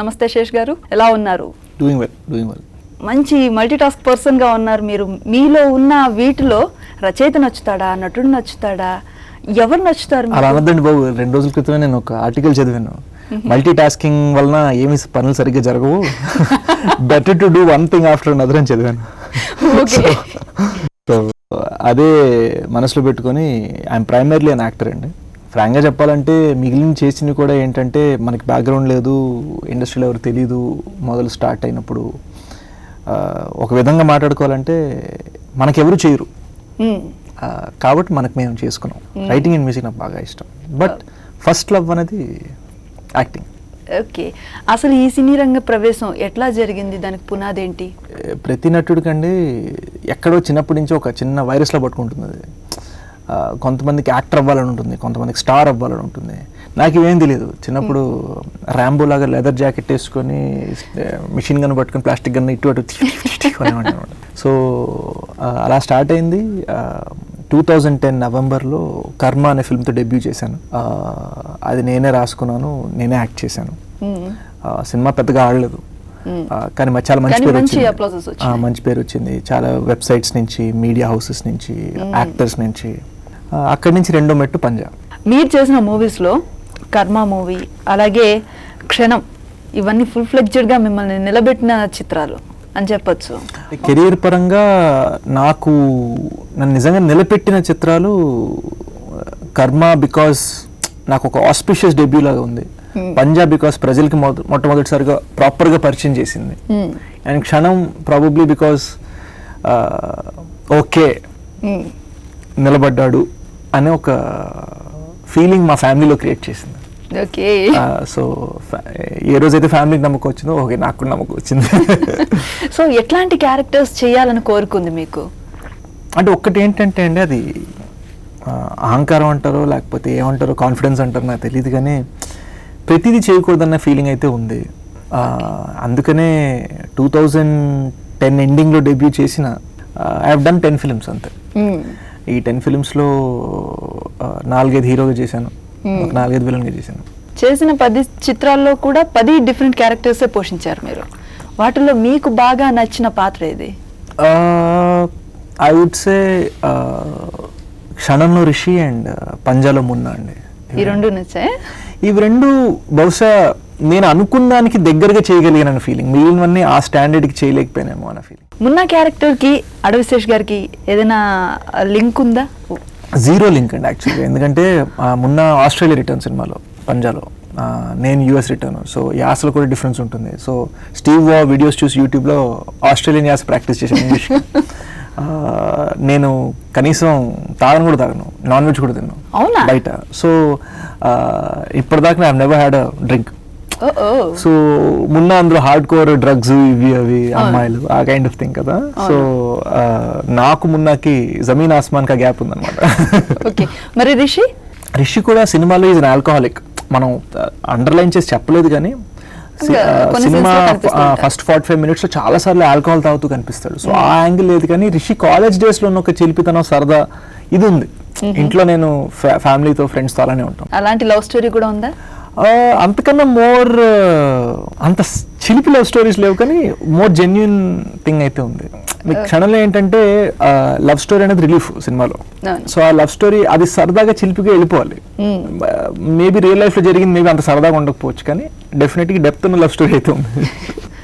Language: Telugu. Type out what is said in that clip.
నమస్తే శేష్ గారు, ఎలా ఉన్నారు? Doing well. మంచి మల్టీ టాస్క్ పర్సన్గా ఉన్నారు మీరు. మీలో ఉన్న వీటిలో రచయిత నచ్చుతాడా, నటుడు నచ్చుతాడా, ఎవరు నచ్చుతారు? అలా అనద్దండి బాబు. 2 రోజుల క్రితమే నేను ఒక ఆర్టికల్ చదివాను. మల్టీ టాస్కింగ్ వలన ఏమి పనులు సరిగ్గా జరగవు, better to do one thing after another అని చదివాను. సో అదే మనసులో పెట్టుకొని ఐఎమ్ ప్రైమర్లీ అన్ యాక్టర్ అండి. ఫ్రాంక్గా చెప్పాలంటే మిగిలిన చేసినవి కూడా ఏంటంటే మనకి బ్యాక్గ్రౌండ్ లేదు, ఇండస్ట్రీలో ఎవరు తెలీదు. మొదలు స్టార్ట్ అయినప్పుడు ఒక విధంగా మాట్లాడుకోవాలంటే మనకెవరు చేయరు, కాబట్టి మనకు మేము చేసుకున్నాం. రైటింగ్ అండ్ మ్యూజిక్ నాకు బాగా ఇష్టం, బట్ ఫస్ట్ లవ్ అనేది యాక్టింగ్. ఓకే, అసలు ఈ సినీ రంగ ప్రవేశం ఎట్లా జరిగింది? దానికి పునాది ఏంటి? ప్రతి నటుడికండి ఎక్కడో చిన్నప్పటి నుంచి ఒక చిన్న వైరస్లో పట్టుకుంటుంది అది. కొంతమందికి యాక్టర్ అవ్వాలని ఉంటుంది, కొంతమందికి స్టార్ అవ్వాలని ఉంటుంది. నాకు ఇవేం తెలియదు. చిన్నప్పుడు ర్యాంబో లాగా లెదర్ జాకెట్ వేసుకొని మిషన్ గన్ పట్టుకొని ప్లాస్టిక్ గన్ ఇటు అటు అనమాట. సో అలా స్టార్ట్ అయింది. 2010 నవంబర్లో కర్మ అనే ఫిల్మ్తో డెబ్యూ చేశాను. అది నేనే రాసుకున్నాను, నేనే యాక్ట్ చేశాను. సినిమా పెద్దగా ఆడలేదు, కానీ చాలా మంచి పేరు వచ్చింది. మంచి పేరు వచ్చింది చాలా వెబ్సైట్స్ నుంచి, మీడియా హౌసెస్ నుంచి, యాక్టర్స్ నుంచి. అక్కడి నుంచి రెండో మెట్టు పంజాబ్. మీరు చేసిన మూవీస్లో కర్మ మూవీ, అలాగే క్షణం, ఇవన్నీ ఫుల్ ఫ్లెడ్జెడ్గా మిమ్మల్ని నిలబెట్టిన చిత్రాలు అని చెప్పొచ్చు. కెరీర్ పరంగా నన్ను నిజంగా నిలబెట్టిన చిత్రాలు కర్మ, బికాస్ నాకు ఒక ఆస్పిషియస్ డెబ్యూ లాగా ఉంది. పంజాబ్ బికాస్ ప్రజలకి మొట్టమొదటిసారిగా ప్రాపర్గా పరిచయం చేసింది. అండ్ క్షణం ప్రాబబ్లీ బికాస్ ఓకే నిలబడ్డాడు అనే ఒక ఫీలింగ్ మా ఫ్యామిలీలో క్రియేట్ చేసింది. ఓకే, సో ఏ రోజైతే ఫ్యామిలీకి నమ్మకం వచ్చిందో ఓకే నాకు కూడా నమ్మకం వచ్చింది. సో ఎట్లాంటి క్యారెక్టర్స్ చేయాలని కోరుకుంది మీకు? అంటే ఒక్కటి ఏంటంటే అండి, అది అహంకారం అంటారో లేకపోతే ఏమంటారో, కాన్ఫిడెన్స్ అంటారో నాకు తెలియదు, కానీ ప్రతిదీ చేయకూడదన్న ఫీలింగ్ అయితే ఉంది. అందుకనే 2010 ఎండింగ్లో డెబ్యూ చేసిన ఐ హావ్ డన్ 10 ఫిల్మ్స్ అంతే. ఈ 10 ఫిల్మ్స్లో 4-5 హీరోగా చేశాను, 4-5 విలన్గా చేశాను. చేసిన 10 చిత్రాల్లో కూడా 10 డిఫరెంట్ క్యారెక్టర్సే పోషించారు మీరు. వాటిలో మీకు బాగా నచ్చిన పాత్ర ఏది? ఐ వుడ్ సే క్షణంలో రిషి అండ్ పంజాలో మున్నా అండి. ఈ రెండు నచ్చాయి. ఇవి రెండు బహుశా నేను అనుకున్న దానికి దగ్గరగా చేయగలిగాను ఫీలింగ్. మిగిలినవన్నీ ఆ స్టాండర్డ్కి చేయలేకపోయానేమో అన్న ఫీలింగ్. మున్నా క్యారెక్టర్కి అడవిశేష్ గారికి ఏదైనా లింక్ ఉందా? జీరో లింక్ అండి యాక్చువల్గా. ఎందుకంటే మొన్న ఆస్ట్రేలియా రిటర్న్ సినిమాలో పంజాలో, నేను యూఎస్ రిటర్న్. సో యాసలో కూడా డిఫరెన్స్ ఉంటుంది. సో స్టీవ్ వీడియోస్ చూసి యూట్యూబ్లో ఆస్ట్రేలియన్ యాస ప్రాక్టీస్ చేశాను ఇంగ్లీష్. నేను కనీసం తాగను కూడా తాగను, నాన్ వెజ్ కూడా తిన్నాను బయట. సో ఇప్పటిదాకా I never had a drink. So మొన్న అందులో హార్డ్ కోర్ డ్రగ్స్ ఇవి అవి అమ్మాయిలు ఆ కైండ్ ఆఫ్ థింగ్ కదా. సో నాకు మున్నాకి జమీన్ ఆస్మాన్ కా గ్యాప్ ఉందన్నమాట. మరి రిషి కూడా సినిమాలో ఈజ్ అన్ ఆల్కహాలిక్. మనం అండర్లైన్ చేసి చెప్పలేదు, కానీ సినిమా ఫస్ట్ 45 minutes లో చాలా సార్లు ఆల్కహాల్ తాగుతూ కనిపిస్తాడు. సో ఆ యాంగిల్ లేదు, కానీ రిషి కాలేజ్ డేస్ లో ఉన్న ఒక చిలిపితనం, సరదా ఇది ఉంది. ఇంట్లో నేను ఫ్యామిలీతో ఫ్రెండ్స్తో అలానే ఉంటాం. అలాంటి లవ్ స్టోరీ కూడా ఉందా? అంతకన్నా మోర్ అంత చిలిపి లవ్ స్టోరీస్ లేవు, కానీ మోర్ జెన్యున్ థింగ్ అయితే ఉంది. మీకు క్షణంలో ఏంటంటే లవ్ స్టోరీ అనేది రిలీఫ్ సినిమాలో. సో ఆ లవ్ స్టోరీ అది సరదాగా చిలిపిగా వెళ్ళిపోవాలి. మేబీ రియల్ లైఫ్ లో జరిగింది మేబీ అంత సరదాగా ఉండకపోవచ్చు, కానీ డెఫినెట్గా డెప్త్ ఉన్న లవ్ స్టోరీ అయితే ఉంది.